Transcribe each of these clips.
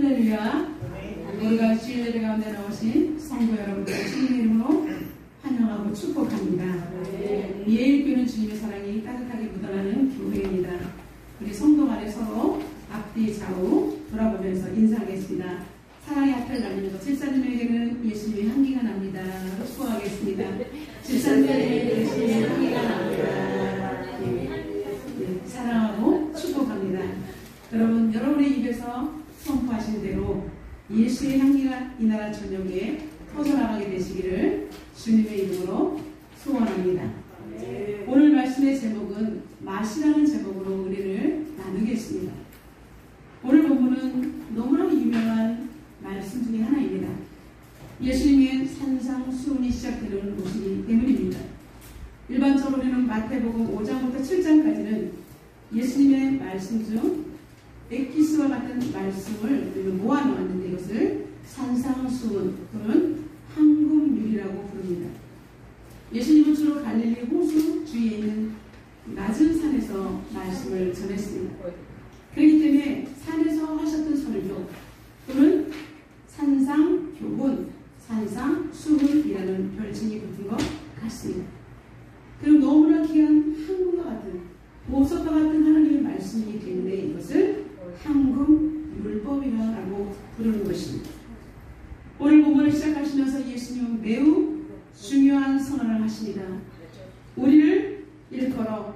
할렐루야. 우리가 주일 예배 가운데 나오신 성도 여러분들 주님의 이름으로 환영하고 축복합니다. 예일교회는 주님의 사랑이 따뜻하게 묻어나는 교회입니다. 우리 성도 간에 서로 앞뒤 좌우 돌아보면서 인사하겠습니다. 사랑의 앞을 나누면서 집사님에게는 예수님의 향기가 납니다. 축복하겠습니다. 집사님에게는 예수님의 향기가 납니다. 사랑하고 축복합니다. 여러분, 여러분의 입에서 선포하신 대로 예수의 향기가 이 나라 전역에 퍼져나가게 되시기를 주님의 이름으로 소원합니다. 오늘 말씀의 제목은 맛이라는 제목으로 은혜를 나누겠습니다. 오늘 본문은 너무나 유명한 말씀 중에 하나입니다. 예수님의 산상수훈이 시작되는 곳이기 때문입니다. 일반적으로 우리는 마태복음 5장부터 7장까지는 예수님의 말씀 중 엑기스와 같은 말씀을 모아놓았는데 이것을 산상수훈 또는 황금률이라고 부릅니다. 예수님은 주로 갈릴리 호수 주위에 있는 낮은 산에서 말씀을 전했습니다. 그렇기 때문에 산에서 하셨던 설교 또는 산상교훈, 산상수훈이라는 별칭이 붙은 것 같습니다. 그리고 너무나 귀한 황금과 같은 보석과 같은 하나님의 말씀이기 때문에 이것을 황금율법이라고 부르는 것입니다. 오늘 본문을 시작하시면서 예수님은 매우 중요한 선언을 하십니다. 우리를 일컬어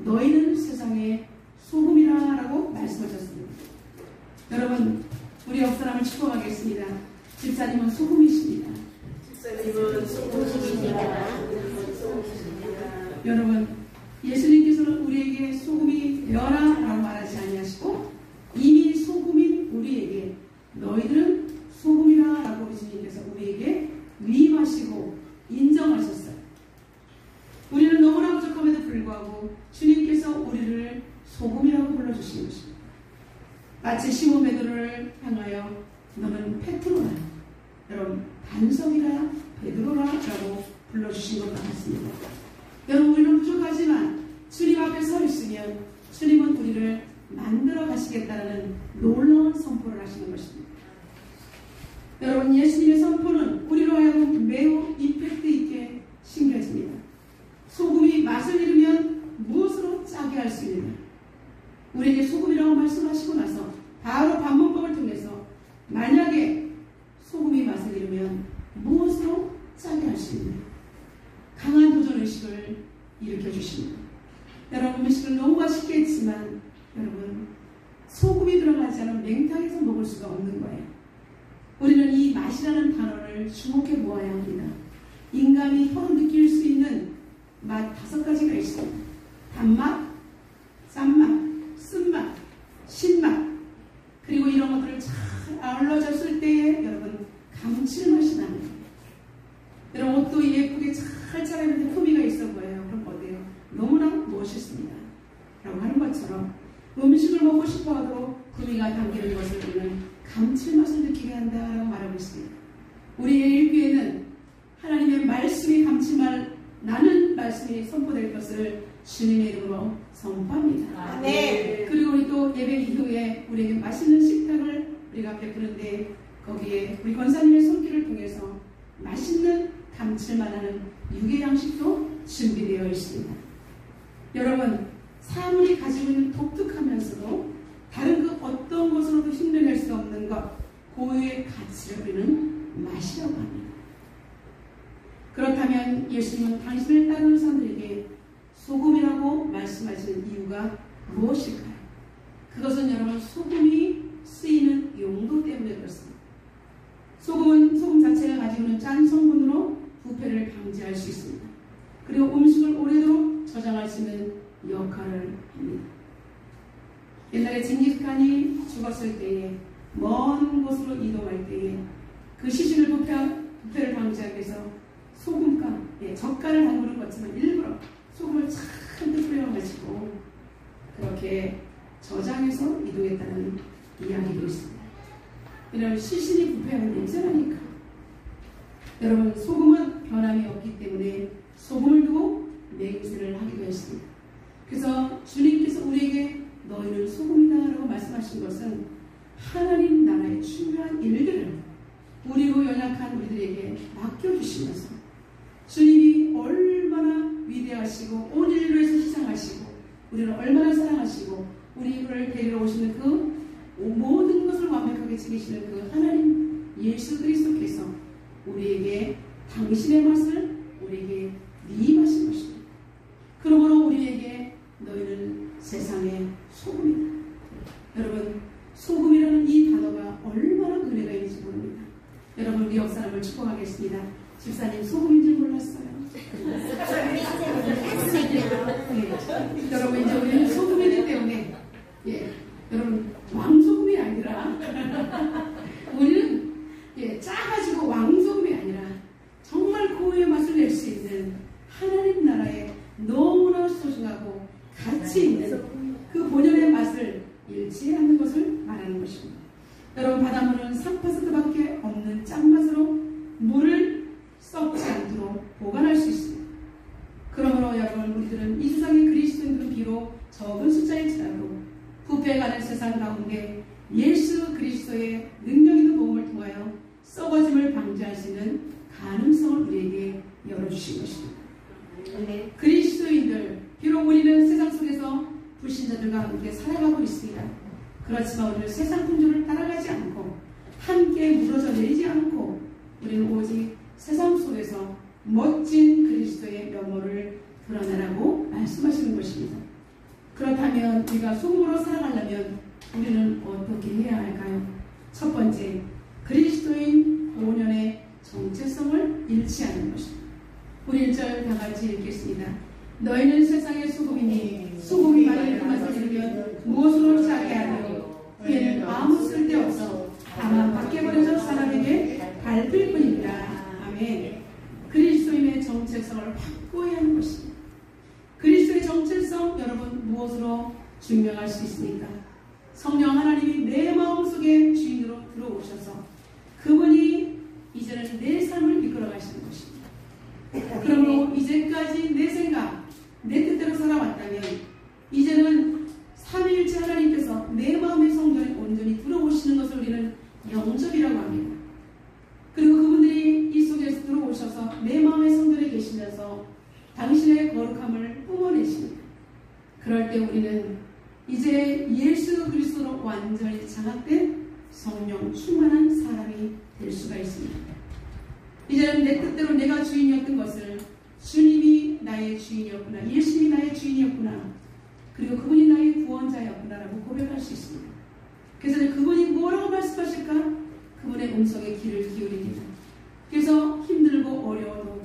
너희는 세상의 소금이라 라고 말씀하셨습니다. 여러분, 우리 옆사람을 축복하겠습니다. 집사님은 소금이십니다. 집사님은 소금이십니다. 여러분, 예수님께서는 우리에게 소금이 되어라 라고 말하지 아니하시고 이미 소금인 우리에게 너희들은 소금이라 라고 예수님께서 우리에게 위임하시고 인정하셨어요. 우리는 너무나 부족함에도 불구하고 주님께서 우리를 소금이라고 불러주신 것입니다. 마치 시몬 베드로를 향하여 너는 페트로라, 여러분 반석이라 베드로라 라고 불러주신 것 같습니다. 여러분, 우리는 부족하지만 주님 앞에 서 있으면 주님은 우리를 만들어 가시겠다는 놀라운 선포를 하시는 것입니다. 여러분, 예수님의 선포는 우리로 하여금 매우 임팩트 있게 심겨집니다. 소금이 맛을 잃으면 무엇으로 짜게 할 수 있느냐? 우리에게 소금이라고 말씀하시고 나서 바로 반문법을 통해서 만약에 소금이 맛을 잃으면 무엇으로 짜게 할 수 있느냐? 강한 도전의식을 일으켜 주십니다. 여러분, 음식을 너무 맛있게 했지만 여러분, 소금이 들어가지 않은 맹탕에서 먹을 수가 없는 거예요. 우리는 이 맛이라는 단어를 주목해 보아야 합니다. 인간이 혀로 느낄 수 있는 맛 5가지가 있습니다. 단맛, 짠맛, 쓴맛, 신맛, 그리고 이런 것들을 잘 아울러졌을 때에 여러분 감칠맛이 납니다. 여러분, 옷도 예쁘게 잘 차려는데 품위가 있어 보여요. 그럼 어때요? 너무나 멋있습니다. 라고 하는 것처럼 음식을 먹고 싶어하도 품위가 담기는 것을 우리는 감칠맛을 느끼게 한다라고 말하고 있습니다. 우리 예일교회는 하나님의 말씀이 감칠맛 나는 말씀이 선포될 것을 주님의 이름으로 선포합니다. 네. 그리고 우리 또 예배 이후에 우리에게 맛있는 식탁을 우리가 베푸는데 거기에 우리 권사님의 손길을 통해서 맛있는 감칠맛나는 유괴 양식도 준비되어 있습니다. 여러분, 사물이 가지고 있는 독특하면서도 다른 그 어떤 것으로도 흉내낼 수 없는 것, 고유의 가치를 우리는 맛이라고 합니다. 그렇다면 예수님은 당신을 따르는 사람들에게 소금이라고 말씀하시는 이유가 무엇일까요? 그것은 여러분, 소금이 쓰이는 용도 때문에 그렇습니다. 소금 자체가 가지고 있는 짠 성분으로 부패를 방지할 수 있습니다. 그리고 음식을 오래도록 저장할 수 있는 역할을 합니다. 옛날에 징기스칸이 죽었을 때에 먼 곳으로 이동할 때에 그 시신을 부패를 방지하기 위해서 소금가, 젓갈을 담그는 것처럼 일부러 소금을 잔뜩 뿌려가지고 그렇게 저장해서 이동했다는 이야기도 있습니다. 이런 시신이 부패하면 냄새나니까. 여러분, 소금은 변함이 없기 때문에 소금을 두고 맹세를 하기도 했습니다. 그래서 주님께서 우리에게 너희는 소금이다 라고 말씀하신 것은 하나님 나라의 중요한 일들을 우리로 연약한 우리들에게 맡겨주시면서 주님이 얼마나 위대하시고 온 인류를 위해서 희생하시고 우리를 얼마나 사랑하시고 우리를 데리러 오시는 그 모든 것을 완벽하게 지키시는 그 하나님 예수 그리스도께서 우리에게 당신의 맛을 우리에게 미임하신 것입니다. 그러므로 우리에게 너희는 세상의 소금이다. 여러분, 소금이라는 이 단어가 얼마나 은혜가 있는지 모릅니다. 여러분, 우리 옆사람을 축복하겠습니다. 집사님, 소금인 줄 몰랐어요. 네. 여러분, 이제 우리는 소금이기 때문에 여러분, 왕소금이 아니라 우리는 짜가지고 왕소금이 아니라 정말 고유의 맛을 낼 수 있는 하나님 나라에 너무나 소중하고 가치 있는 그 본연의 맛을 잃지 않는 것을 말하는 것입니다. 여러분, 바닷물은 3%밖에 없는 짠맛으로 물을 썩지 않도록 보관할 수 있습니다. 그러므로 여러분, 우리들은 이 세상의 그리스도인들은 비록 적은 숫자일지라도 부패가는 세상 가운데 예수 그리스도의 능력 있는 도움을 통하여 썩어짐을 방지할 수 있는 가능성을 우리에게 열어주신 것입니다. 그리스도인들, 비록 우리는 세상 속에서 불신자들과 함께 살아가고 있습니다. 그렇지만 우리는 세상 풍조를 따라가지 않고 함께 무너져 내리지 않고 우리는 오직 세상 속에서 멋진 그리스도의 면모를 드러내라고 말씀하시는 것입니다. 그렇다면 우리가 소금으로 살아가려면 우리는 어떻게 해야 할까요? 첫 번째, 그리스도인 본연의 정체성을 잃지 않는 것입니다. 우리 1절 다 같이 읽겠습니다. 너희는 세상의 소금이니 소금이 만일 그 맛을 잃으면 무엇으로 차게 하리요? 그에는 아무 쓸데없어 다만 밖에 버려진 사람에게 밟힐 뿐입니다. 아멘. 그리스도인의 정체성을 확고히 하는 것입니다. 그리스도의 정체성, 여러분, 무엇으로 증명할 수 있습니까? 성령 하나님이 내 마음속에 주인으로 들어오셔서 그분이 이제는 내 삶을 이끌어 가시는 것입니다. 그러므로 이제까지 내 생각, 내 뜻대로 살아왔다면 이제는 삼위일체 하나님께서 내 마음의 성전에 온전히 들어오시는 것을 우리는 영접이라고 합니다. 그리고 그분들이 이 속에서 들어오셔서 내 마음의 성전에 계시면서 당신의 거룩함을 뿜어내십니다. 그럴 때 우리는 이제 예수 그리스도로 완전히 장악된 성령 충만한 사람이 될 수가 있습니다. 이제는 내 뜻대로 내가 주인이었던 것을 주님이 나의 주인이었구나, 예수님이 나의 주인이었구나, 그리고 그분이 나의 구원자였구나 라고 고백할 수 있습니다. 그래서 그분이 뭐라고 말씀하실까? 그분의 음성에 귀를 기울입니다. 그래서 힘들고 어려워도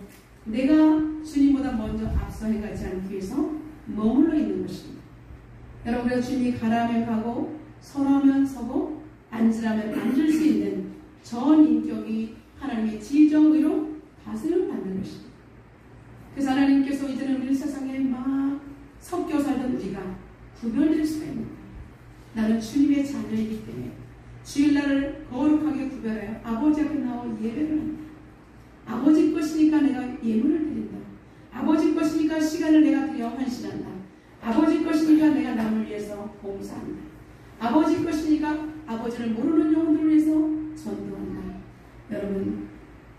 내가 주님보다 먼저 앞서 해가지 않기 위해서 머물러 있는 것입니다. 여러분, 그래서 주님이 가라하면 가고 서라하면 서고 앉으라면 앉을 수 있는 전 인격이 하나님의 지정의로 다스림을 받는 것입니다. 그래서 하나님께서 이제는 우리 세상에 막 섞여 살던 우리가 구별될 수가 있는 거예요. 나는 주님의 자녀이기 때문에 주일날을 거룩하게 구별하여 아버지 앞에 나와 예배를 한다. 아버지 것이니까 내가 예물을 드린다. 아버지 것이니까 시간을 내가 드려 헌신한다. 아버지 것이니까 내가 남을 위해서 봉사한다. 아버지 것이니까 아버지를 모르는 영혼들을 위해서 전도한다. 여러분,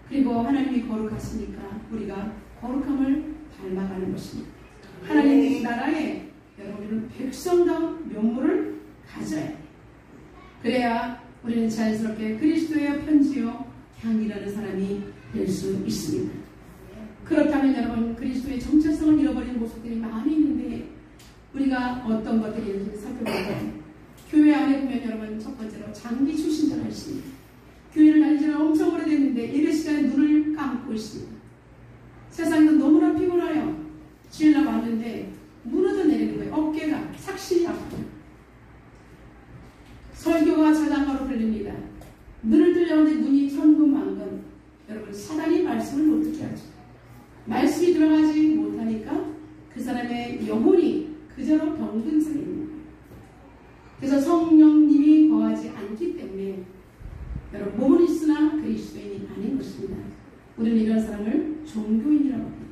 그리고 하나님이 거룩하시니까 우리가 거룩함을 닮아가는 것입니다. 하나님 나라에 여러분은 백성다운 면모를 가져야 해요. 그래야 우리는 자연스럽게 그리스도의 편지요 향기라는 사람이 될 수 있습니다. 그렇다면 여러분, 그리스도의 정체성을 잃어버리는 모습들이 많이 있는데 우리가 어떤 것들이 있는지 살펴볼까요? 교회 안에 보면 여러분, 첫 번째로 장기 출신자가 있습니다. 교회를 다닌 지는 엄청 오래됐는데 예배 시간에 눈을 감고 있습니다. 세상에서 너무나 피곤해요. 주일날 왔는데 무너져 내리는 거예요. 어깨가 삭신이 아파요. 설교가 자장가로 들립니다. 눈을 뜨려는데 눈이 천근만근. 여러분, 사단이 말씀을 못 듣게 하죠. 말씀이 들어가지 못하니까 그 사람의 영혼이 그저로 병든 상에 있는 거예요. 그래서 성령님이 거하지 않기 때문에 여러분, 몸은 있으나 그리스도인이 아닌 것입니다. 우리는 이런 사람을 종교인이라고 합니다.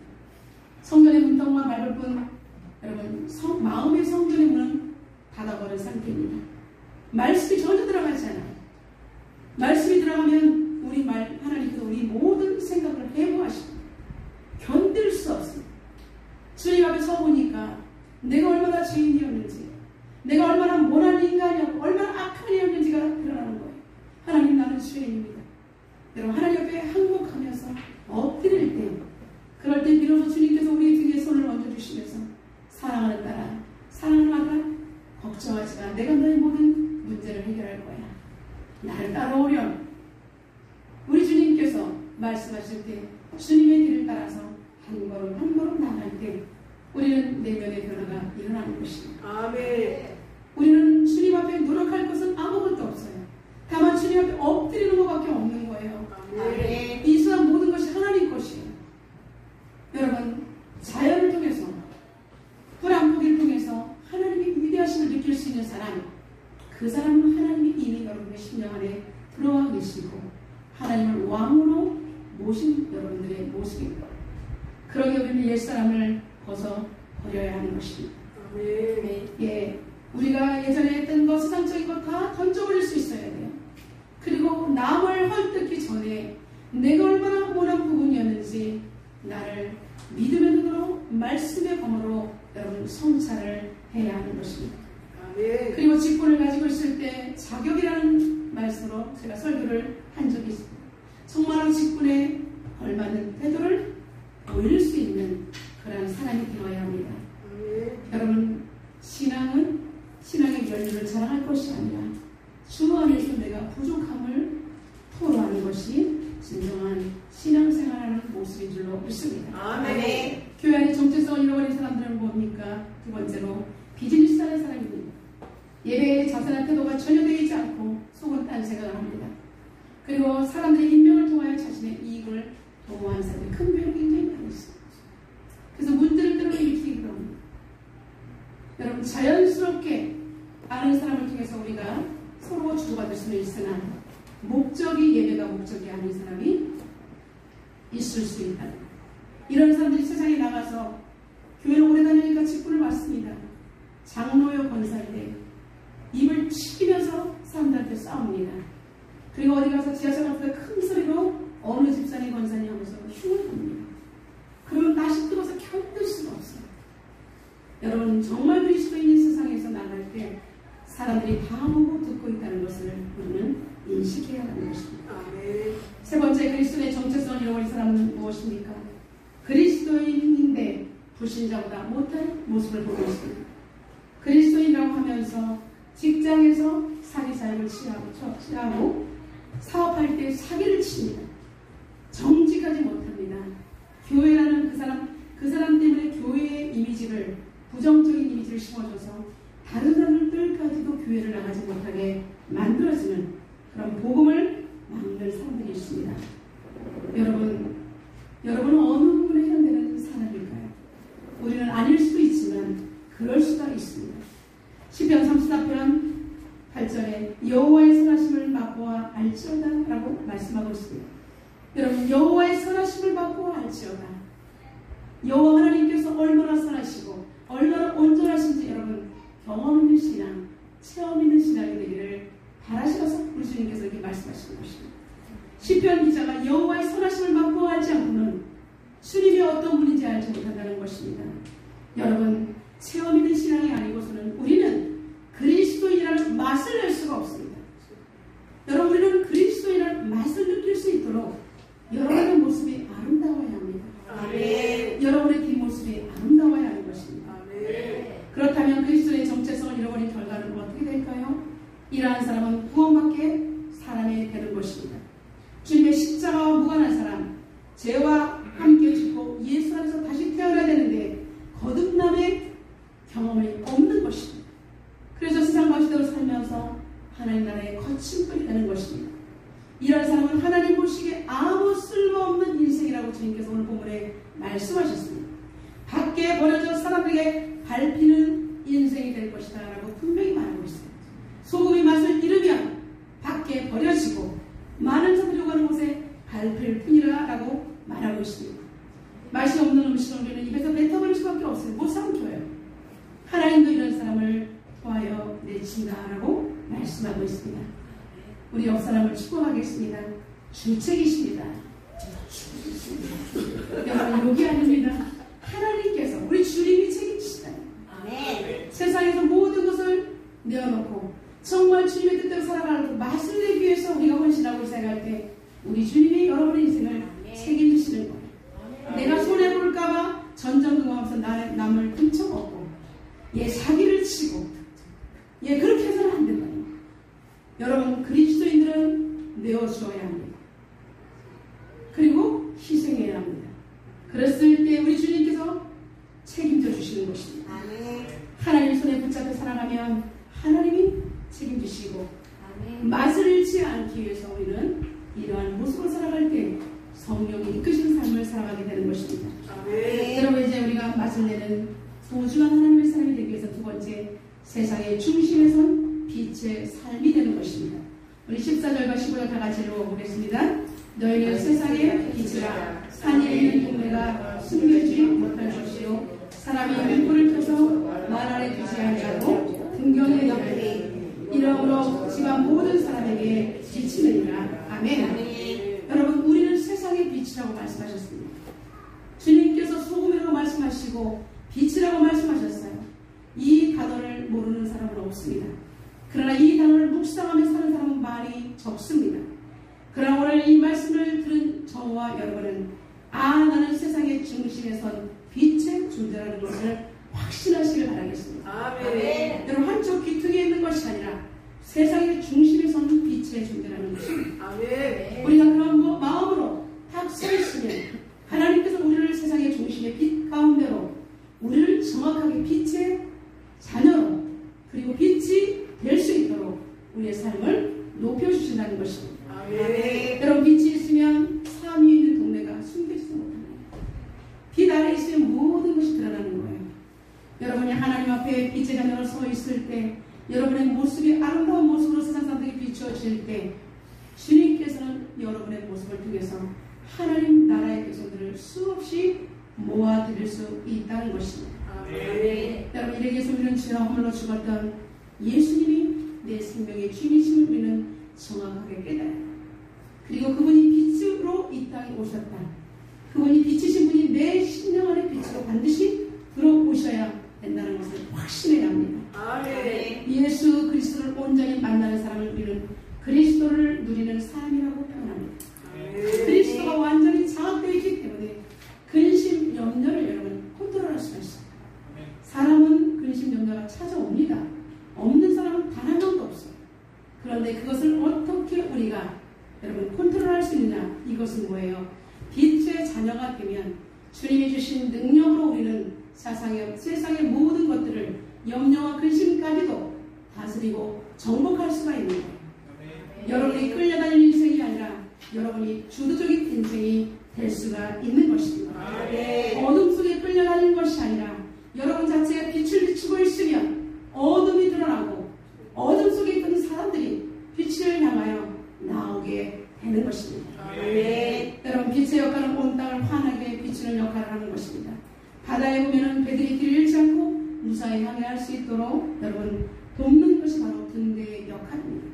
성전의 문턱만 밟을 뿐 여러분, 마음의 성전의 문은 닫아버린 상태입니다. 말씀이 전혀 들어가지 않아요. 말씀이 들어가면 우리 하나님께서 우리 모든 생각을 해부하시고 견딜 수 없습니다. 주님 앞에 서보니까 내가 얼마나 죄인이었는지, 내가 얼마나 못난 인간이었고 얼마나 악한 이었는지가 드러나는 거예요. 하나님, 나는 죄인입니다. 여러분, 하나님 앞에 항복하면서 엎드릴 때, 그럴 때 비로소 주님께서 우리 등에 손을 얹어주시면서 사랑하는 딸아, 사랑하는 아들아, 걱정하지 마. 내가 너의 모든 문제를 해결할 거야. 나를 따라오렴. 우리 주님께서 말씀하실 때 주님의 길을 따라서 한 걸음 한 걸음 나갈 때 우리는 내면의 변화가 일어나는 것입니다. 아멘. 우리는 주님 앞에 노력할 것은 아무것도 없어요. 다만 주님 앞에 엎드리는 것밖에 없는 거예요. 아멘. 이 세상 모든 것이 하나님 것이에요. 여러분, 자연을 통해서, 불안보기를 통해서 하나님의 위대하심을 느낄 수 있는 사람, 그 사람은 하나님이 이미 여러분의 심령 안에 들어와 계시고 하나님을 왕으로 모신 여러분들의 모습입니다. 그러기 우리는 옛사람을 벗어버려야 하는 것입니다. 아멘. 예, 우리가 예전에 했던 것, 세상적인 것 다 던져버릴 수 있어야 돼요. 그리고 남을 헐뜯기 전에 내가 얼마나 못난 부분이었는지 나를 믿음의 눈으로, 말씀의 검으로 여러분 성찰을 해야 하는 것입니다. 아멘. 그리고 직분을 가지고 있을 때 자격이라는 말씀으로 제가 설교를 한 적이 있습니다. 정말 직분에 걸맞는 태도를 보일 수 있는 그런 사람이 되어야 합니다. 아멘. 여러분, 신앙은 신앙의 연륜을 자랑할 것이 아니라 주 안에서 내가 부족함을 토로하는 것이 진정한 신앙생활하는 모습인 줄로 믿습니다. 아멘. 교회 안에 정체성을 잃어버린 사람들은 뭡니까? 두 번째로 비즈니스 하는 사람입니다. 예배의 자세나 태도가 전혀 되지 않고 속은 딴 생각을 합니다. 그리고 사람들의 인명을 통하여 자신의 이익을 도모하는 사람들이 큰 교회는 굉장히 많이 있습니다. 그래서 문제를 때로는 일으키기 합니다. 여러분, 자연스럽게 아는 사람을 통해서 우리가 서로 주고받을 수는 있으나 목적이 예배가 목적이 아닌 사람이 있을 수 있다. 이런 사람들이 세상에 나가서 교회를 오래 다니니까 직분을 받습니다. 장로요 권사인데 입을 치면서 사람들한테 싸웁니다. 그리고 어디 가서 지하철 앞에 큰 소리로 어느 집사님 권사님 하면서 흉을 봅니다. 그러면 낯이 뜨거워서 견딜 수가 없어요. 여러분, 정말 그리스도인인 세상에서 나갈 때 사람들이 다 보고 듣고 있다는 것을 우리는 인식해야 하는 것입니다. 아멘. 세 번째, 그리스도의 정체성을 잃어버린 사람은 무엇입니까? 그리스도인인데 불신자보다 못한 모습을 보고 있습니다. 그리스도인이라고 하면서 직장에서 사기 사역을 취하고 사업할 때 사기를 칩니다. 정직하지 못합니다. 교회라는 그 사람 때문에 교회의 이미지를, 부정적인 이미지를 심어줘서 다른 사람들까지도 교회를 나가지 못하게 만들어지는 그런 복음을 막는 사람들이 있습니다. 여러분은 어느 부분에 해당되는 사람일까요? 우리는 아닐 수도 있지만 그럴 수가 있습니다. 시편 34편 8절에 여호와의 선하심을 맛보아 알지어다 라고 말씀하고 있습니다. 여러분, 여호와의 선하심을 맛보아 알지어다. 여호와 하나님께서 얼마나 선하시고 얼마나 온전하신지 여러분 경험 있는 신앙, 체험 있는 신앙이 되기를 바라시면서 우리 주님께서 이렇게 말씀하시는 것입니다. 시편 기자가 여호와의 선하심을 맛보아 알지 않고는 주님이 어떤 분인지 알지 못한다는 것입니다. 여러분, 체험 있는 신앙이 아니고서는 우리는 그리스도인이라는 맛을 낼 수가 없습니다. 여러분, 우리는 그리스도인이라는 맛을 느낄 수 있도록 여러분의 모습이 아름다워야 합니다. 아멘. 여러분의 뒷모습이 아름다워야 하는 것입니다. 아멘. 그렇다면 그리스도의 정체성을 잃어버린 결과는 어떻게 될까요? 이러한 사람은 구원받게 사람이 되는 것입니다. 주님의 십자가와 무관한 사람, 죄와 함께 죽고 예수 안에서 다시 태어나야 되는데 거듭남의 경험이 없는 것입니다. 그래서 세상 방식대로 살면서 하나님 나라의 거친 뿔이 되는 것입니다. 이런 사람은 하나님 보시기에 아무 쓸모없는 인생이라고 주님께서 오늘 본문에 말씀하셨습니다. 밖에 버려져 사람들에게 밟히는 인생이 될 것이다 라고 분명히 말하고 있습니다. 소금이 맛을 잃으면 밖에 버려지고 많은 사람들이 가는 곳에 밟힐 뿐이라 라고 말하고 있습니다. 맛이 없는 음식을 우리는 입에서 뱉어버릴 수밖에 없어요. 못 삼켜요. 하나님도 이런 사람을 도하여 내친다 라고 말씀하고 있습니다. 우리 옆 사람을 축복하겠습니다. 주책이십니다. 여러분, 욕이 아닙니다. 하나님께서 우리 주님이 책임지시다. 세상에서 모든 것을 내어놓고 정말 주님의 뜻대로 살아가는 맛을 내기 위해서 우리가 헌신하고 생각할 때 우리 주님이 여러분의 인생을 책임지시는 거예요. 내가 손해볼까봐 전전긍긍하면서 남을 훔쳐먹고 사기를 치고 그렇게 해서는 안 된다. 여러분, 그리스도인들은 내어주어야 합니다. 그리고 희생해야 합니다. 그랬을 때 우리 주님께서 책임져 주시는 것입니다. 하나님 손에 붙잡혀 살아가면 하나님이 책임지시고 맛을 잃지 않기 위해서 우리는 이러한 모습으로 살아갈 때 성령이 이끄시는 삶을 살아가게 되는 것입니다. 여러분, 이제 우리가 맛을 내는 소중한 하나님의 사람이 되기 위해서 두 번째, 세상의 중심에 선 빛의 삶이 되는 것입니다. 우리 14절과 15절 다 같이 읽어보겠습니다. 너희는 세상의 빛이라. 산에 있는 동네가 숨겨지지 못할 것이요 사람이 눈불을 켜서 말 아래 두지 아니하고 등경에 넣되 이러므로 집안 모든 사람에게 비치느니라. 아멘. 여러분, 우리는 세상의 빛이라고 말씀하셨습니다. 주님께서 소금이라고 말씀하시고 빛이라고 말씀하셨어요. 이 단어를 모르는 사람은 없습니다. 그러나 이 단어를 묵상하며 사는 사람은 많이 적습니다. 그러나 오늘 이 말씀을 들은 저와 여러분은 나는 세상의 중심에 선 빛의 존재라는 것을 확신하시길 바라겠습니다. 아멘. 여러분, 한쪽 귀퉁이에 있는 것이 아니라 세상의 중심에 선 빛의 존재라는 것입니다. 아멘. 우리가 그런 마음으로 딱 서 있으면 하나님께서 우리를 세상의 중심의 빛 가운데로 우리를 정확하게 빛의 자녀로 그리고 빛이 될 수 있도록 우리의 삶을 높여주신다는 것입니다. 아멘. 여러분, 빛이 있으면 삶 위에 있는 동네가 숨기지도 못합니다. 빛 아래 있으면 모든 것이 드러나는 거예요. 여러분이 하나님 앞에 빛의 자녀로 서 있을 때, 여러분의 모습이 아름다운 모습으로 세상 사람들에게 비추어질 때, 주님께서는 여러분의 모습을 통해서 하나님 나라의 백성들을 수없이 모아드릴 수 있다는 것입니다. 아멘. 여러분, 이래서 우리는 죄와 홀로 죽었던 예수님이 내 생명의 주님이심을 우리는 정확하게 깨달아요. 그리고 그분이 빛으로 이 땅에 오셨다. 그분이 빛이신 분이 내 심령 안에 빛으로 반드시 들어오셔야 된다는 것을 확신해야 합니다. 아멘. 예수 그리스도를 온전히 만나는 사람을 우리는 그리스도를 누리는 사람이라고 표현합니다. 그리스도가 완전히 장악되어 있기 때문에 근심, 염려를 여러분 컨트롤할 수가 있어요. 사람은 근심, 염려가 찾아옵니다. 없는 사람은 단 한 명도 없어요. 그런데 그것을 어떻게 우리가 여러분 컨트롤할 수 있느냐? 이것은 뭐예요? 빛의 자녀가 되면 주님이 주신 능력으로 우리는 세상의 모든 것들을 염려와 근심까지도 다스리고 정복할 수가 있는 거예요. 여러분이 끌려다니는 인생이 아니라 여러분이 주도적인 인생이 될 수가 있는 것입니다. 어둠 속에 끌려다니는 것이 아니라 여러분 자체가 빛을 비추고 있으면 어둠이 드러나고 어둠 속에 있던 사람들이 빛을 향하여 나오게 되는 것입니다. 여러분, 빛의 역할은 온 땅을 환하게 비추는 역할을 하는 것입니다. 바다에 보면 배들이 길을 잃지 않고 무사히 항해할 수 있도록 여러분 돕는 것이 바로 등대의 역할입니다.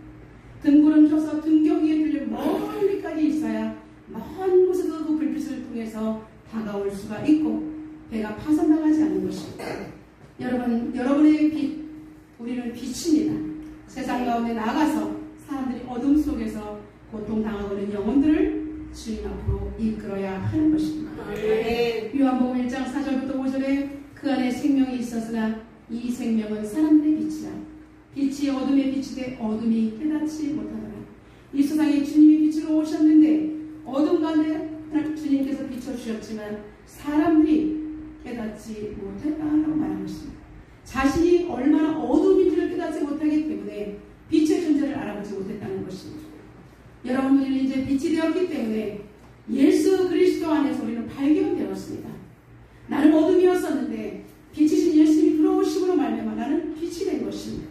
등불은 켜서 등경 위에 들려 멀리까지 있어야 먼 곳에서 그 불빛을 통해서 다가올 수가 있고 배가 파손당하지 않는 것입니다. 여러분, 여러분의 빛, 우리는 빛입니다. 세상 가운데 나가서 사람들이 어둠 속에서 고통당하고 있는 영혼들을 주님 앞으로 이끌어야 하는 것입니다. 요한복음 1장 4절부터 5절에 그 안에 생명이 있었으나 이 생명은 사람들의 빛이라. 빛이 어둠에 빛이 돼 어둠이 깨닫지 못하더라. 이 세상에 주님이 빛으로 오셨는데 어둠 가운데 주님께서 비춰주셨지만 사람들이 깨닫지 못했다라고 말하고 있습니다. 자신이 얼마나 어둠인지를 깨닫지 못하기 때문에 빛의 존재를 알아보지 못했다는 것입니다. 여러분들은 이제 빛이 되었기 때문에 예수 그리스도 안에서 우리는 발견되었습니다. 나는 어둠이었었는데 빛이신 예수님이 들어오심으로 말미암아 나는 빛이 된 것입니다.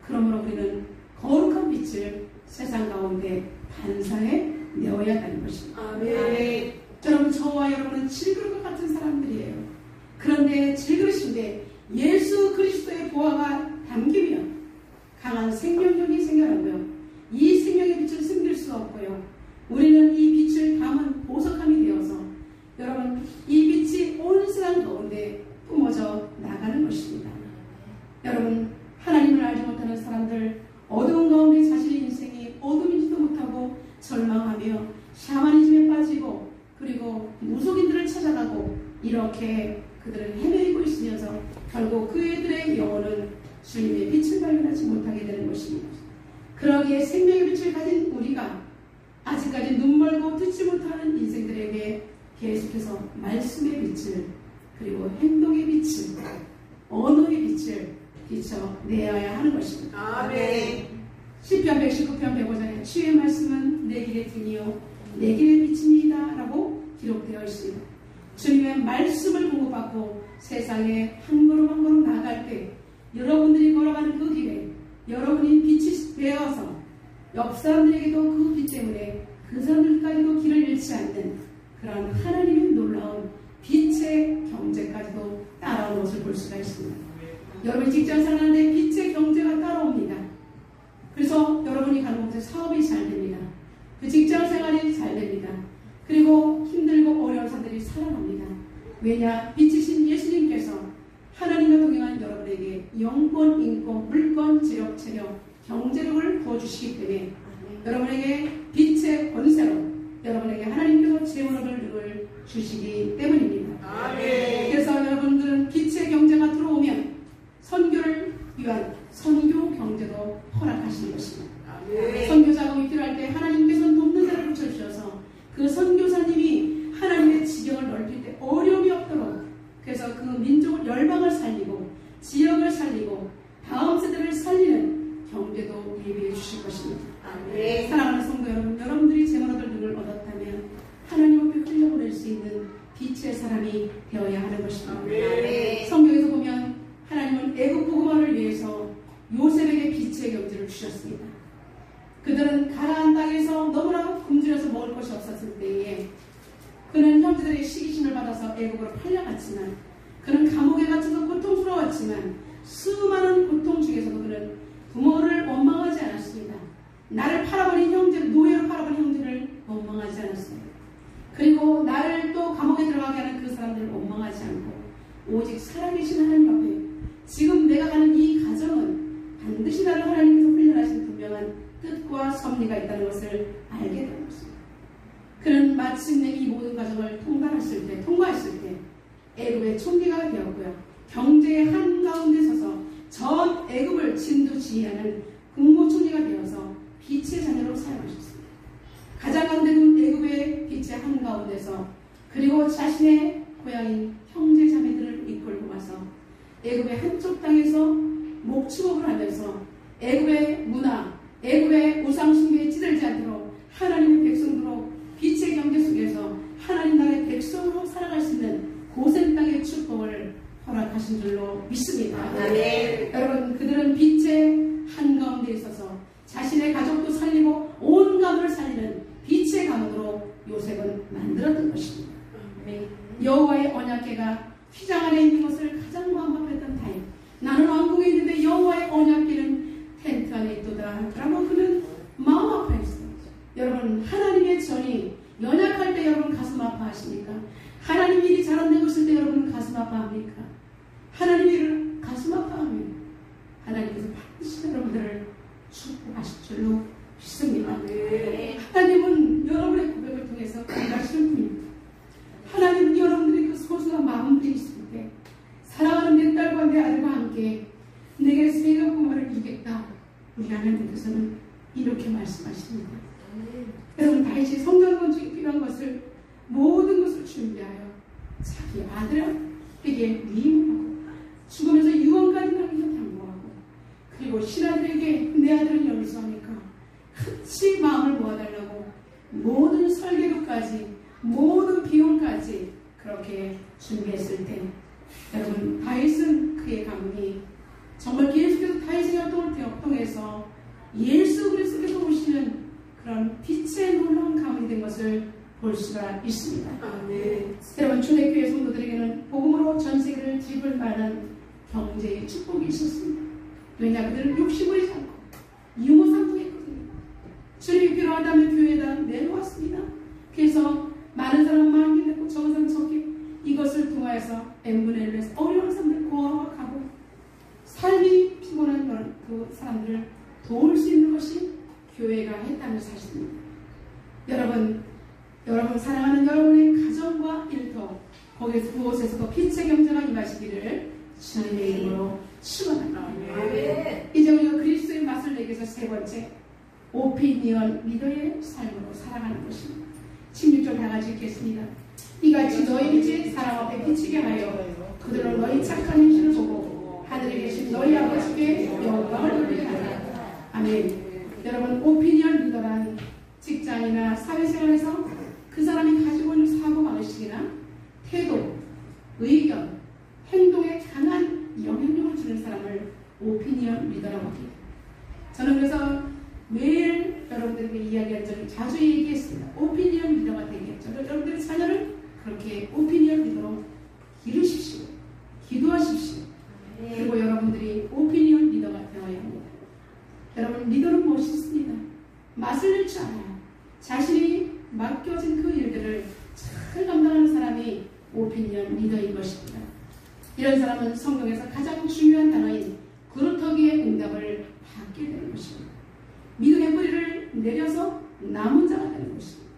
그러므로 우리는 거룩한 빛을 세상 가운데 반사해 내어야 한다는 것입니다. 아멘. 여러분, 저와 여러분은 질그릇 것 같은 사람들이에요. 그런데 질그릇인데 예수 그리스도의 보화가 담기면 강한 생명력이 생겨나고요. 이 생명의 빛을 숨길 수 없고요. 우리는 이 빛을 담은 보석함이 되어서 여러분 이 빛이 온 세상 가운데 뿜어져 나가는 것입니다. 여러분 하나님을 알지 못하는 사람들 어두운 가운데 자신의 인생이 어둠이지도 못하고 절망하며 샤머니즘에 빠지고 그리고 무속인들을 찾아가고 이렇게 그들은 헤매고 있으면서 결국 그들의 영혼은 주님의 빛을 발견하지 못하게 되는 것입니다. 그러기에 생명의 빛을 가진 우리가 아직까지 눈멀고 듣지 못하는 인생들에게 계속해서 말씀의 빛을 그리고 행동의 빛을 언어의 빛을 비춰내어야 하는 것입니다. 아멘. 시편 119편 105장에 주의 말씀은 내 길의 등이요 내 길의 빛입니다 라고 기록되어 있습니다. 주님의 말씀을 공급받고 세상에 한 걸음 한 걸음 나아갈 때 여러분들이 걸어가는 그 길에 여러분이 빛이 되어서 옆 사람들에게도 그 빛 때문에 그 사람들까지도 길을 잃지 않는 그런 하나님의 놀라운 빛의 경제까지도 따라오는 것을 볼 수가 있습니다. 여러분이 직장 생활하는데 빛의 경제가 따라옵니다. 그래서 여러분이 가는 곳에 사업이 잘 됩니다. 그 직장 생활이 잘 됩니다. 그리고 힘들고 어려운 사람들이 살아납니다. 왜냐? 빛이신 예수님께서 하나님과 동행한 여러분에게 영권, 인권, 물권, 재력, 체력, 경제력을 부어주시기 때문에 여러분에게 빛의 권세로 여러분에게 하나님께서 재원을 주시기 때문입니다. 아멘. 그래서 여러분들은 빛의 경제가 들어오면 선교를 위한 선교 경제도 허락하시는 것입니다. 아멘. 선교 자금이 필요할 때 하나님께서 돕는 자를 붙여주셔서 그 선교사님이 하나님의 지경을 넓힐 때 어려움이 없도록 그래서 그 민족을 열방을 살리고 지역을 살리고 다음 세대를 살리는 경제도 예비해 주실 것입니다. 아멘. 사랑하는 성도 여러분, 여러분들이 재물 얻을 등을 얻었다면 하나님 앞에 흘려보낼 수 있는 빛의 사람이 되어야 하는 것입니다. 아멘. 성경에서 보면 하나님은 애국 복음화를 위해서 요셉에게 빛의 경제를 주셨습니다. 그들은 가나안 땅에서 너무나 굶주려서 먹을 것이 없었을 때에 그는 형제들의 시기심을 받아서 애국으로 팔려갔지만 그는 감옥에 갇혀서 고통스러웠지만 수많은 고통 중에서도 그는 부모를 원망하지 않았습니다. 나를 팔아버린 형제, 노예로 팔아버린 형제를 원망하지 않았습니다. 그리고 나를 또 감옥에 들어가게 하는 그 사람들을 원망하지 않고 오직 살아계신 하나님 앞에 지금 내가 가는 이 가정은 반드시 나를 하나님께서 훈련하신 분명한 뜻과 섭리가 있다는 것을 알게 된 것입니다. 그는 마침내 이 모든 과정을 통과했을 때 애굽의 총리가 되었고요. 경제의 한가운데 서서 전 애굽을 진두지휘하는 국무총리가 되어서 빛의 자녀로 사용하셨습니다. 가장 강대군 애굽의 빛의 한가운데서 그리고 자신의 고향인 형제 자매들을 이끌고 와서 애굽의 한쪽 땅에서 목축업을 하면서 애굽의 문화, 애굽의 우상 숭배에 찌들지 않도록 하나님의 백성으로 빛의 경제 속에서 하나님 나라의 백성으로 살아갈 수 있는 고센 땅의 축복을 허락하신 줄로 믿습니다. 아멘. 여러분, 그들은 빛의 한가운데 있어서 자신의 가족도 살리고 온 가문을 살리는 빛의 가문으로 요셉은 만들었던 것입니다. 여호와의 언약궤가 휘장 안에 있는 것을 가장 마음합했던 타임. 나는 왕궁에 있는데 여호와의 언약궤는 텐트 안에 있도다. 그러면 그는 마음 아파했어요. 여러분, 하나님의 전이 연약할 때 여러분 가슴 아파하십니까? 하나님 일이 잘 안 되고 있을 때 여러분 가슴 아파합니까? 하나님 일을 가슴 아파하면 하나님께서 반드시 여러분들을 축복하실 줄로 믿습니다. 하나님은 여러분의 고백을 통해서 일하시는 분입니다. 하나님은 여러분들의 그 소중한 마음들이 있을 때 사랑하는 내 딸과 내 아들과 함께 내게 세계 복음화를 이루겠다. 우리 하나님께서는 이렇게 말씀하십니다. 여러분, 다시 성전 중에 필요한 것을 모든 것을 준비하여 자기 아들에게 위임하고 죽으면서 유언까지 남기서 당부하고 그리고 신하들에게 내 아들은 연수하니까 같이 마음을 모아달라고 모든 설계도까지 모든 비용까지 그렇게 준비했을 때 여러분, 다윗은 그의 가문이 정말 계속해서 다윗의 활동을 통해서 예수 그리스도께서 오시는 그런 빛의 놀라운 가문이 된 것을 볼 수가 있습니다. 아멘. 여러분, 초대교회 성도들에게는 복음으로 전 세계를 뒤집을 만한 경제의 축복이 있었습니다. 왜냐, 그들은 욕심부리지 않고 것입니다. 여러분 사랑하는 여러분의 가정과 일터 거기서 그곳에서도 빛의 경제가 임하시기를 주님의 이름으로 축원합니다. 이제 우리가 그리스도의 맛을 내기 위해서 세 번째 오피니언 리더의 삶으로 살아가는 것입니다. 16절 다 같이 읽겠습니다. 이같이 너희 빛이 사람 앞에 비치게 하여 그들은 너희 착한 행실을 보고 하늘에 계신 너희 아버지께 영광을 돌리게 하라. 아멘. 여러분 오피니언 리더란 직장이나 사회생활에서 그 사람이 가지고 있는 사고방식이나 태도, 의견, 행동에 강한 영향력을 주는 사람을 오피니언 리더라고 합니다. 저는 그래서 매일 여러분들에게 이야기한 적을 자주 얘기했습니다. 오피니언 리더가 되겠죠. 여러분들의 자녀를 그렇게 오피니언 리더로 기르십시오. 기도하십시오. 그리고 여러분들이 오피니언 리더가 되어야 합니다. 여러분 리더는 멋있습니다. 맛을 낼 줄 알아요. 자신이 맡겨진 그 일들을 잘 감당하는 사람이 오피니언 리더인 것입니다. 이런 사람은 성경에서 가장 중요한 단어인 그루터기의 응답을 받게 되는 것입니다. 믿음의 뿌리를 내려서 남은 자가 되는 것입니다.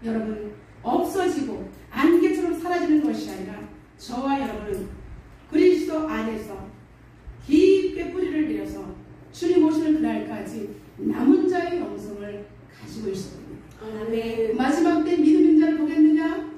여러분 없어지고 안개처럼 사라지는 것이 아니라 저와 여러분은 그리스도 안에서 깊게 뿌리를 내려서 주님 오시는 그날까지 남은 자의 영성을 가지고 있습니다. 아멘. 마지막 때 믿음 있는 자를 보겠느냐?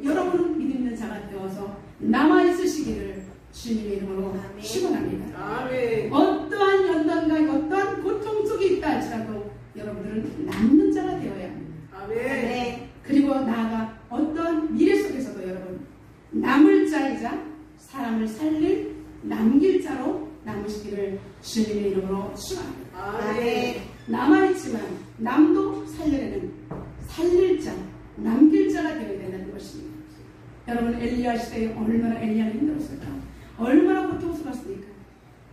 여러분은 믿음 있는 자가 되어서 남아있으시기를 주님의 이름으로 축원합니다. 아멘. 어떠한 연단과 어떠한 고통 속에 있다 할지라도 여러분들은 남는 자가 되어야 합니다. 아멘. 그리고 나아가 어떠한 미래 속에서도 여러분 남을 자이자 사람을 살릴 남길 자로 남으시기를 주님의 이름으로 축원합니다. 아멘. 남아있지만 남도 살려내는 살릴 자, 남길 자가 되어야 된다는 것입니다. 여러분 엘리야 시대에 얼마나 엘리야는 힘들었을까? 얼마나 고통스러웠습니까?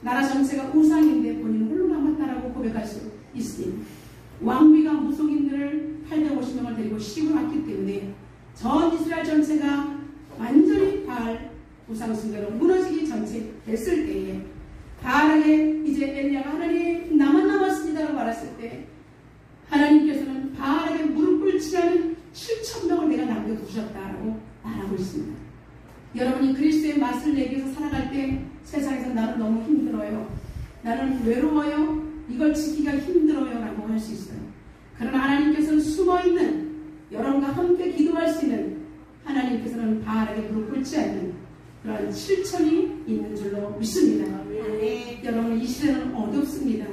나라 전체가 우상인데 본인은 홀로 남았다라고 고백할 수 있습니다. 왕비가 무속인들을 850명을 데리고 시집을 왔기 때문에 전 이스라엘 전체가 완전히 바알 우상 숭배로 무너지기 전체 됐을 때에 바알에게 이제 엘리야가 하나님 나만 남았습니다라고 말했을 때 하나님께서는 바알에게 무릎 꿇지 않은 7,000명을 내가 남겨두셨다라고 말하고 있습니다. 여러분이 그리스도의 맛을 내기 위해서 살아갈 때 세상에서 나는 너무 힘들어요. 나는 외로워요. 이걸 지키기가 힘들어요 라고 할 수 있어요. 그러나 하나님께서는 숨어있는 여러분과 함께 기도할 수 있는 하나님께서는 바알에게 무릎 꿇지 않는 그런 7,000이 있는 줄로 믿습니다. 아멘. 여러분 이 시대는 어둡습니다.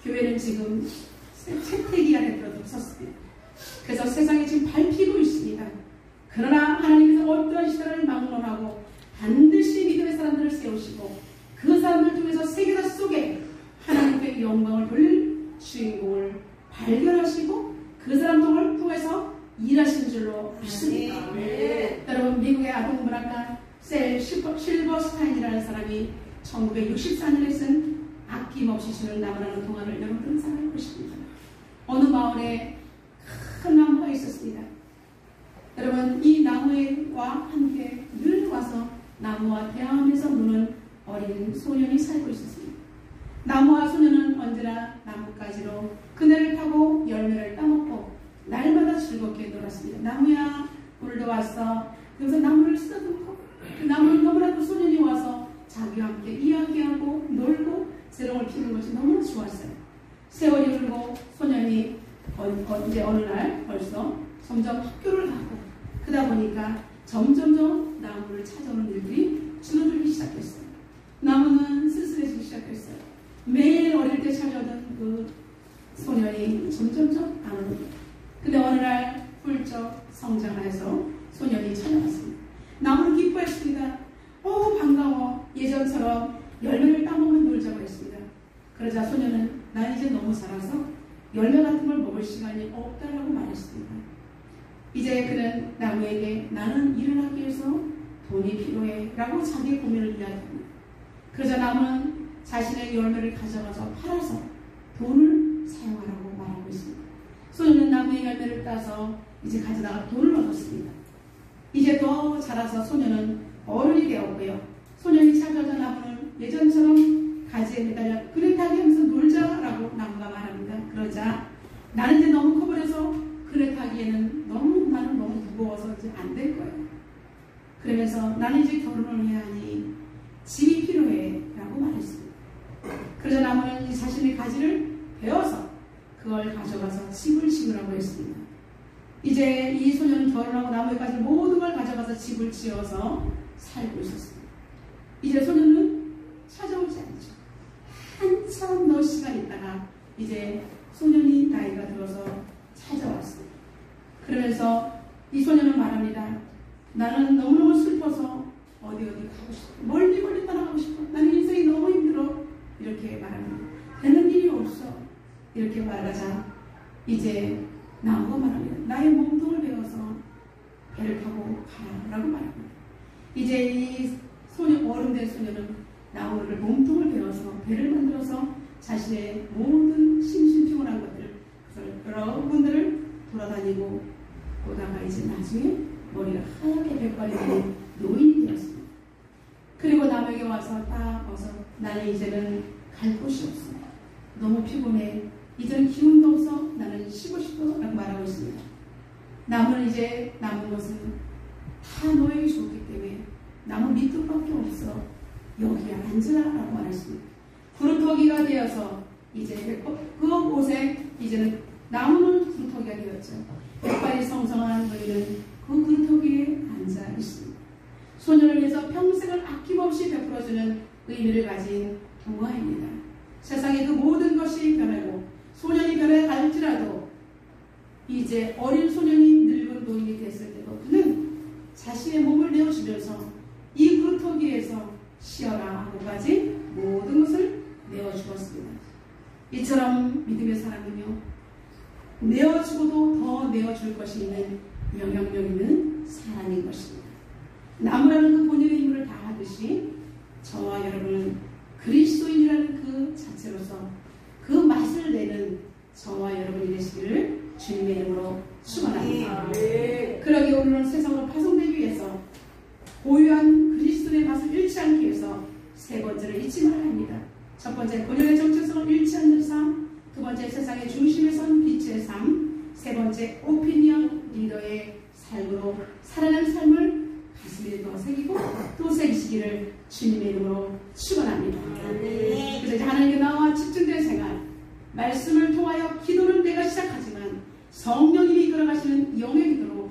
교회는 지금 채택이 안에 들어섰습니다. 그래서 세상이 지금 밟히고 있습니다. 그러나 하나님께서 어떠한 시대를 막론하고 반드시 믿음의 사람들을 세우시고 그 사람들 중에서 세계사 속에 하나님께 영광을 돌릴 주인공을 발견하시고 그 사람들을 통해서 일하신 줄로 믿습니다. 아멘. 여러분 미국의 아동문학가 셀 실버스타인이라는 사람이 1964년에 쓴 아낌없이 주는 나무라는 동화를 여러분들은 잘 알고 계십니다. 어느 마을에 큰 나무가 있었습니다. 여러분 이 나무와 함께 늘 와서 나무와 대화하면서 노는 어린 소년이 살고 있었습니다. 나무와 소년은 언제나 나뭇가지로 그네를 타고 열매를 따먹고 날마다 즐겁게 놀았습니다. 나무야 오늘도 왔어. 그래서 나무를 쓰다듬고 그 나무는 너무나도 소년이 와서 자기와 함께 이야기하고 놀고 새롱을 피우는 것이 너무나 좋았어요. 세월이 흐르고 소년이 이제 어느 날 벌써 점점 학교를 가고 그러다 보니까 점점점 나무를 찾아오는 일들이 줄어들기 시작했어요. 나무는 쓸쓸해지기 시작했어요. 매일 어릴 때 찾아오던 그 소년이 점점점 안 옵니다. 근데 어느 날 훌쩍 성장해서 소년이 찾아왔습니다. 나무를 기뻐했습니다. 반가워. 예전처럼 열매를 따먹으면 놀자고 했습니다. 그러자 소년은 난 이제 너무 자라서 열매 같은 걸 먹을 시간이 없다라고 말했습니다. 이제 그는 나무에게 나는 일을 하기 위해서 돈이 필요해 라고 자기의 고민을 이야기합니다. 그러자 나무는 자신의 열매를 가져가서 팔아서 돈을 사용하라고 말하고 있습니다. 소년은 나무의 열매를 따서 이제 가져다가 돈을 얻었습니다. 이제 더 자라서 소년은 어른이 되었고요. 소년이 찾아오자 나무는 예전처럼 가지에 매달려 그래 타기 하면서 놀자라고 나무가 말합니다. 그러자 나는 이제 너무 커버려서 그네 타기에는 나는 너무 무거워서 이제 안 될 거예요. 그러면서 나는 이제 결혼을 해야 하니 집이 필요해 라고 말했습니다. 그래서 나무는 이 자신의 가지를 베어서 그걸 가져가서 집을 지으라고 했습니다. 이제 이 소녀는 결혼하고 나무에 가진 모든 걸 가져가서 집을 지어서 살고 있었습니다. 이제 소녀는 찾아오지 않죠. 한참 몇 시간 있다가 이제 소년이 나이가 들어서 찾아왔습니다. 그러면서 이 소녀는 말합니다. 나는 너무너무 슬퍼서 어디 가고 싶어. 멀리 떠나가고 싶어. 나는 인생이 너무 힘들어. 이렇게 말합니다. 되는 일이 없어. 이렇게 말하자 이제 나무가 말합니다. 나의 몸통을 베어서 배를 타고 가라고 말합니다. 이제 이 어른된 소녀는 나무를 몸통을 베어서 배를 만들어서 자신의 모든 심심피곤한 것들, 여러 군데를 돌아다니고 오다가 이제 나중에 머리가 하얗게 백발이 되는 노인이 되었습니다. 그리고 남에게 와서 딱 와서 나는 이제는 갈 곳이 없어. 너무 피곤해. 이제는 기운도 없어. 나는 쉬고 싶어. 라고 말하고 있습니다. 나무는 이제 남은 것은 다 너에게 주었기 때문에 나무 밑도 없어. 여기에 앉으라 라고 말했습니다. 구루터기가 되어서 이제 그곳에 이제는 나무는 구루터기가 되었죠. 백발이 성성한 너희는 그 구루터기에 앉아 있습니다. 소년을 위해서 평생을 아낌없이 베풀어주는 의미를 가진 동화입니다. 세상의 그 모든 것이 변하고 소년이 변해갈지라도 이제 어린 소년이 늙은 노인이 됐을 때도 그는 자신의 몸을 내어주면서 이 구루터기에서 쉬어라 하고 가진 모든 것을 내어주었습니다. 이처럼 믿음의 사람이며 내어주고도 더 내어줄 것이 있는 영향력 있는 사람인 것입니다. 나무라는 그 본연의 임무를 다하듯이 저와 여러분은 그리스도인이라는 그 자체로서 그 맛을 내는 저와 여러분이 되시기를 주님의 이름으로 축원합니다. 그러기 오늘은 세상으로 파송되기 위해서 고유한 그리스도의 맛을 잃지 않기 위해서 세 번째를 잊지 말아야 합니다. 첫 번째, 본연의 정체성을 잃지 않는 삶. 두 번째, 세상의 중심에 선 빛의 삶. 세 번째, 오피니언 리더의 삶으로 살아가는 삶을 가슴에 더 새기고 또 새기시기를 주님의 이름으로 축원합니다. 그래서 이제 하나님께 나와 집중된 생활, 말씀을 통하여 기도는 내가 시작하지만 성령님이 이끌어가시는 영의 기도로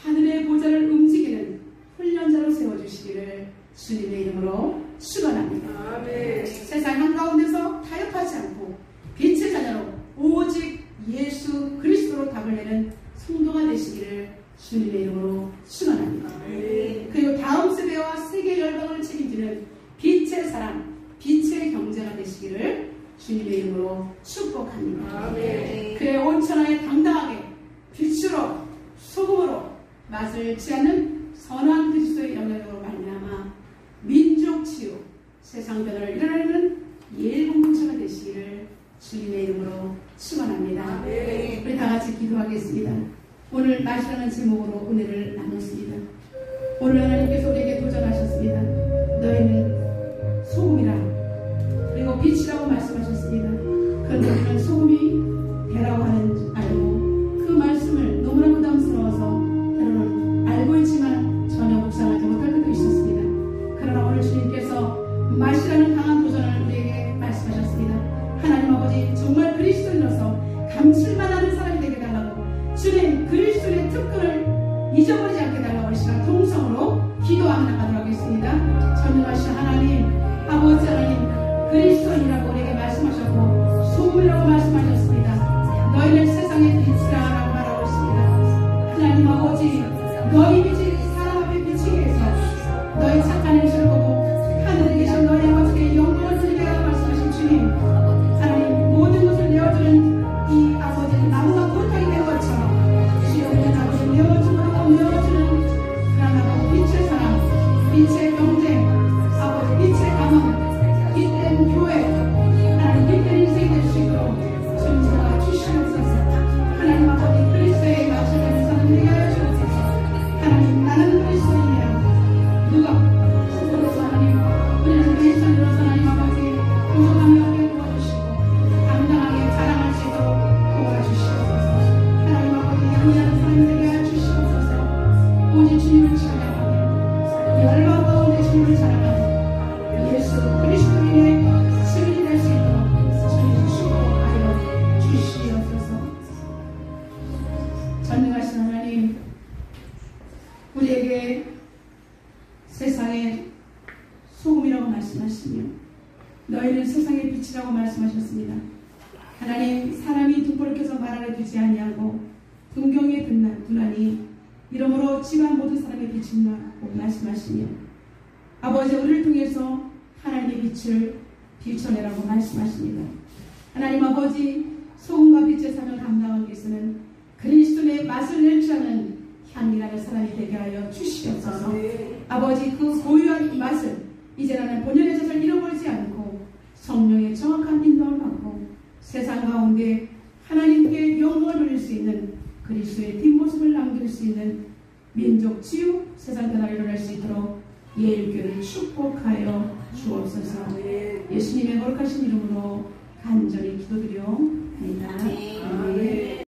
하늘의 보좌를 움직이는 훈련자로 세워주시기를 주님의 이름으로 축원합니다. 세상 한가운데서 타협하지 않고 빛의 자녀로 오직 예수 그리스도로 답을 내는 성도가 되시기를 주님의 이름으로 축원합니다. 그리고 다음 세대와 세계 열방을 책임지는 빛의 사람, 빛의 경제가 되시기를 주님의 이름으로 축복합니다. 그의 온천하에 당당하게 빛으로 소금으로 맛을 취하는 선한 그리스도의 영향력으로 말미암아 민족 치유, 세상 변화를 일어나는 예공동체가 되시기를 주님의 이름으로 축원합니다. 우리 다 같이 기도하겠습니다. 오늘 맛이라는 제목으로 은혜를 나눴습니다. 오늘 하나님께서 우리에게 도전하셨습니다. 너희는 소금이라 그리고 빛이라고 말씀하셨습니다. 그런데 우리는 소금이 배라고 하는 줄 알고 그 말씀을 너무나 부담스러워서 때로는 알고 있지만 전혀 묵상하지 못할 때도 있었습니다. 그러나 오늘 주님께서 맛이라는 강한 도전을 우리에게 말씀하셨습니다. 하나님 아버지, 정말 그리스도인으로서 감칠만하는 사람이 되게 달라고 주님 그리스도의 특권을 잊어버리지 않게 달라고 우리 시간 통성으로 기도하며 나가도록 하겠습니다. 전능하신 하나님, 아버지 하나님, 그리스도인이라고 우리에게 말씀하셨고 소금이라고 말씀하셨습니다. 너희는 세상의 빛이라고 말하고 있습니다. 하나님 아버지, 너희 빛이 사람 앞에 비치기 위해서 너희 착한 행실을 보고 하늘에 계신 너희 아버지께 영광을 드리겠다고 말씀하신 주님, 하나님 모든 것을 내어주는 이 아버지 나무가 구루터기 된 것처럼 주여 우리는 아버지 내어주고 내어주는 우리에게 세상의 소금이라고 말씀하시며 너희는 세상의 빛이라고 말씀하셨습니다. 하나님, 사람이 등불을 켜서 말 안에 두지 아니하고 등경에 두나니 이러므로 집안 모든 사람의 빛이라고 말씀하시며 아버지, 우리를 통해서 하나님의 빛을 비춰내라고 말씀하십니다. 하나님 아버지, 소금과 빛의 삶을 감당하기 위해서는 그리스도의 맛을 낼 줄 아는 향기나는 사람이 되게 하여 주시옵소서. 아버지, 그 고유한 맛을 이제 나는 본연의 자세를 잃어버리지 않고 성령의 정확한 인도를 받고 세상 가운데 하나님께 영광을 돌릴 수 있는 그리스도의 뒷모습을 남길 수 있는 민족 치유 세상 변화를 일어날 수 있도록 예일교를 축복하여 주옵소서. 예수님의 거룩하신 이름으로 간절히 기도드려옵니다. 아멘.